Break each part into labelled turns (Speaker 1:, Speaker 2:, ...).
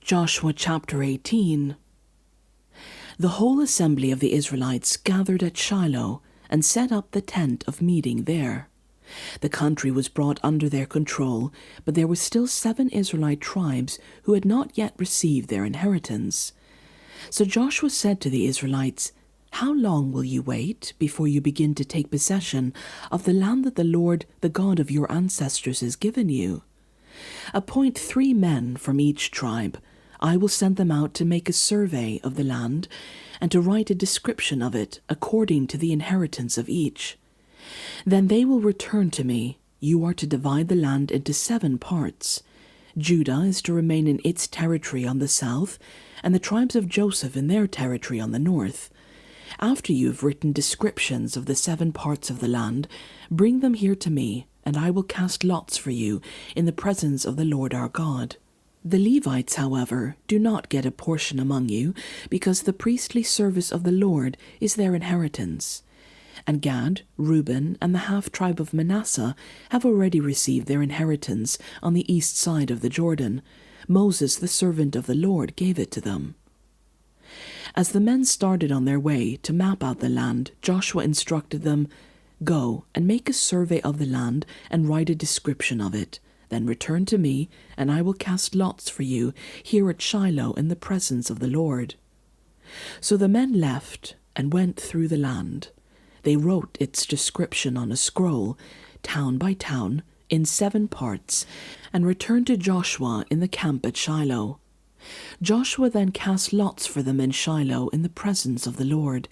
Speaker 1: Joshua chapter 18. The whole assembly of the Israelites gathered at Shiloh and set up the tent of meeting there. The country was brought under their control, but there were still 7 Israelite tribes who had not yet received their inheritance. So Joshua said to the Israelites, "How long will you wait before you begin to take possession of the land that the Lord, the God of your ancestors, has given you? Appoint 3 men from each tribe. I will send them out to make a survey of the land and to write a description of it according to the inheritance of each. Then they will return to me. You are to divide the land into 7 parts. Judah is to remain in its territory on the south, and the tribes of Joseph in their territory on the north. After you have written descriptions of the 7 parts of the land, bring them here to me, and I will cast lots for you in the presence of the Lord our God. The Levites, however, do not get a portion among you, because the priestly service of the Lord is their inheritance. And Gad, Reuben, and the half-tribe of Manasseh have already received their inheritance on the east side of the Jordan. Moses, the servant of the Lord, gave it to them." As the men started on their way to map out the land, Joshua instructed them, "Go and make a survey of the land and write a description of it. Then return to me, and I will cast lots for you here at Shiloh in the presence of the Lord." So the men left and went through the land. They wrote its description on a scroll, town by town, in 7 parts, and returned to Joshua in the camp at Shiloh. Joshua then cast lots for them in Shiloh in the presence of the Lord,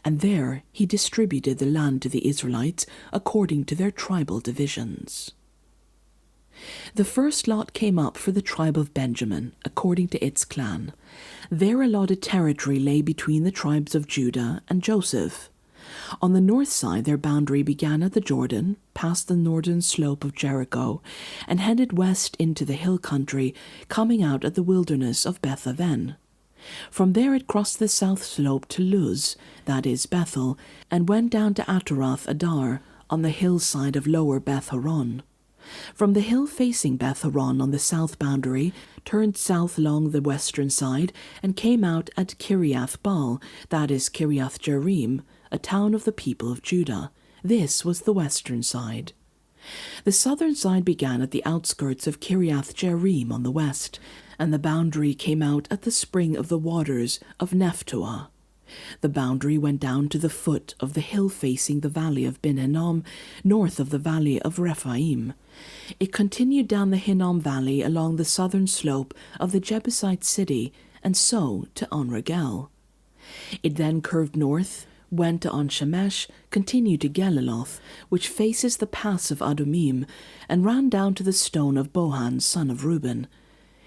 Speaker 1: and there he distributed the land to the Israelites according to their tribal divisions. The first lot came up for the tribe of Benjamin, according to its clan. Their allotted territory lay between the tribes of Judah and Joseph. On the north side, their boundary began at the Jordan, past the northern slope of Jericho, and headed west into the hill country, coming out at the wilderness of Beth-aven. From there it crossed the south slope to Luz, that is Bethel, and went down to Ataroth Adar, on the hillside of lower Beth-horon. From the hill facing Beth-horon on the south boundary, turned south along the western side, and came out at Kiriath-baal, that is Kiriath-jearim, a town of the people of Judah. This was the western side. The southern side began at the outskirts of Kiriath-jearim on the west, and the boundary came out at the spring of the waters of Nephtoah. The boundary went down to the foot of the hill facing the valley of Ben Hinnom, north of the valley of Rephaim. It continued down the Hinnom valley along the southern slope of the Jebusite city, and so to On-Regel. It then curved north, went to On-Shemesh, continued to Geliloth, which faces the pass of Adumim, and ran down to the stone of Bohan, son of Reuben.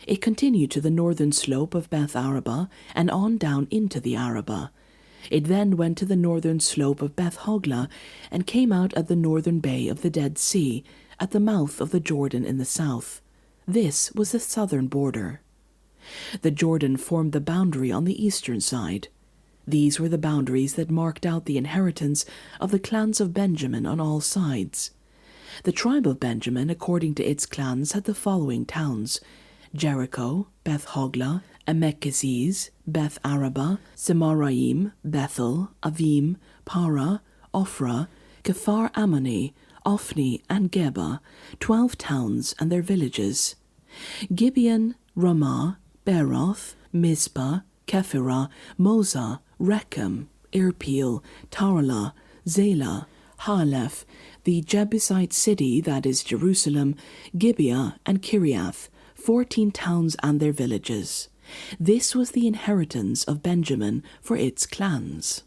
Speaker 1: It continued to the northern slope of Beth-arabah, and on down into the Arabah. It then went to the northern slope of Beth-hoglah, and came out at the northern bay of the Dead Sea, at the mouth of the Jordan in the south. This was the southern border. The Jordan formed the boundary on the eastern side. These were the boundaries that marked out the inheritance of the clans of Benjamin on all sides. The tribe of Benjamin, according to its clans, had the following towns: Jericho, Beth-hoglah, Emekkeziz, Beth-arabah, Semaraim, Bethel, Avim, Para, Ophrah, Kephar Ammoni, Ophni, and Geba, 12 towns and their villages. Gibeon, Ramah, Beroth, Mizpah, Kephirah, Moza, Rechem, Irpeel, Taralah, Zelah, Haleph, the Jebusite city, that is Jerusalem, Gibeah, and Kiriath, 14 towns and their villages. This was the inheritance of Benjamin for its clans.